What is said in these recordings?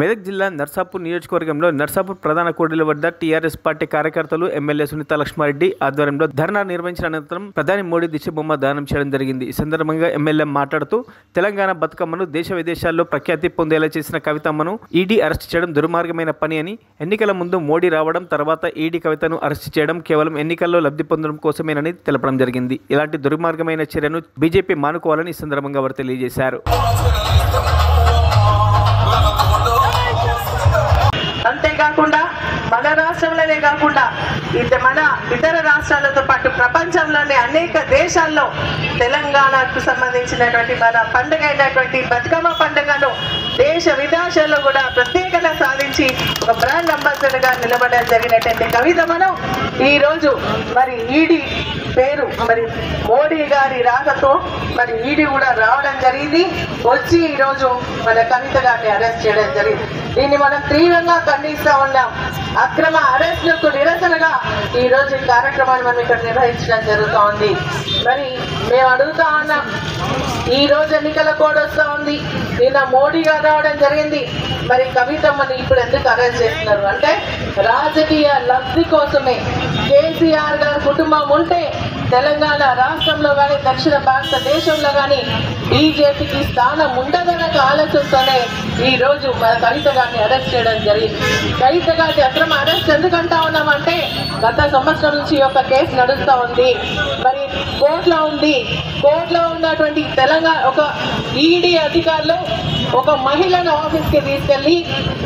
మెదక్ జిల్లా నర్సాపూర్ నియోజకవర్గంలో నర్సాపూర్ ప్రధాన కూడలి వద్ద టీఆర్ఎస్ పార్టీ కార్యకర్తలు ఎమ్మెల్యే సునీత లక్ష్మారెడ్డి ఆధ్వర్యంలో ధర్నా నిర్వహించిన అనంతరం ప్రధాని మోడీ దిశబొమ్మ దానం చేయడం జరిగింది. ఈ సందర్భంగా ఎమ్మెల్యే మాట్లాడుతూ తెలంగాణ బతుకమ్మను దేశ విదేశాల్లో ప్రఖ్యాతి పొందేలా చేసిన కవితమ్మను ఈడీ అరెస్ట్ చేయడం దుర్మార్గమైన పని అని, ఎన్నికల ముందు మోడీ రావడం తర్వాత ఈడీ కవితను అరెస్ట్ చేయడం కేవలం ఎన్నికల్లో లబ్ధి పొందడం కోసమేనని తెలపడం జరిగింది. ఇలాంటి దుర్మార్గమైన చర్యను బీజేపీ మానుకోవాలని ఈ సందర్భంగా వారు తెలియజేశారు. అంతేకాకుండా మన రాష్ట్రంలోనే కాకుండా మన ఇతర రాష్ట్రాలతో పాటు ప్రపంచంలోని అనేక దేశాల్లో తెలంగాణకు సంబంధించినటువంటి మన పండుగ అయినటువంటి బతుకమ్మ పండుగను దేశ విదేశాల్లో కూడా ప్రత్యేకత సాధించి ఒక బ్రాండ్ అంబాసిడర్ గా నిలబడడం జరిగినటువంటి కవితమ్మను ఈరోజు మరి ఈడీ పేరు మరి మోడీ గారి రాకతో మరి ఈడీ కూడా రావడం జరిగింది. వచ్చి ఈరోజు మన కవిత గారిని అరెస్ట్ చేయడం జరిగింది. దీన్ని మనం తీవ్రంగా ఖండిస్తూ ఉన్నాం. అక్రమ అరెస్టులకు నిరసనగా ఈ రోజు ఈ కార్యక్రమాన్ని మనం ఇక్కడ నిర్వహించడం జరుగుతూ ఉంది. మరి మేము అడుగుతా ఉన్నాం, ఈ రోజు ఎన్నికల కోడ్ వస్తూ ఉంది, నిన్న మోడీ గారు రావడం జరిగింది, మరి కవితమ్మని ఇప్పుడు ఎందుకు అరెస్ట్ చేస్తున్నారు అంటే రాజకీయ లబ్ధి కోసమే. కేసీఆర్ గారి కుటుంబం ఉంటే తెలంగాణ రాష్ట్రంలో కానీ దక్షిణ భారతదేశంలో కానీ బీజేపీకి స్థానం ఉండదన్న ఆలోచనతోనే ఈ రోజు మన కవిత గారిని అరెస్ట్ చేయడం జరిగింది. కవిత గారిని అక్రమ అరెస్ట్ ఎందుకంటా ఉన్నామంటే గత సంవత్సరం నుంచి ఒక కేసు నడుస్తూ ఉంది, మరి కోర్టులో ఉంది. కోర్టులో ఉన్నటువంటి తెలంగాణ ఒక ఈడీ అధికారులు ఒక మహిళను ఆఫీస్కి తీసుకెళ్లి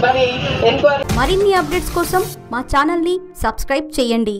మరి ఎంక్వైరీ. మరిన్ని అప్డేట్స్ కోసం మా ఛానల్ని సబ్స్క్రైబ్ చేయండి.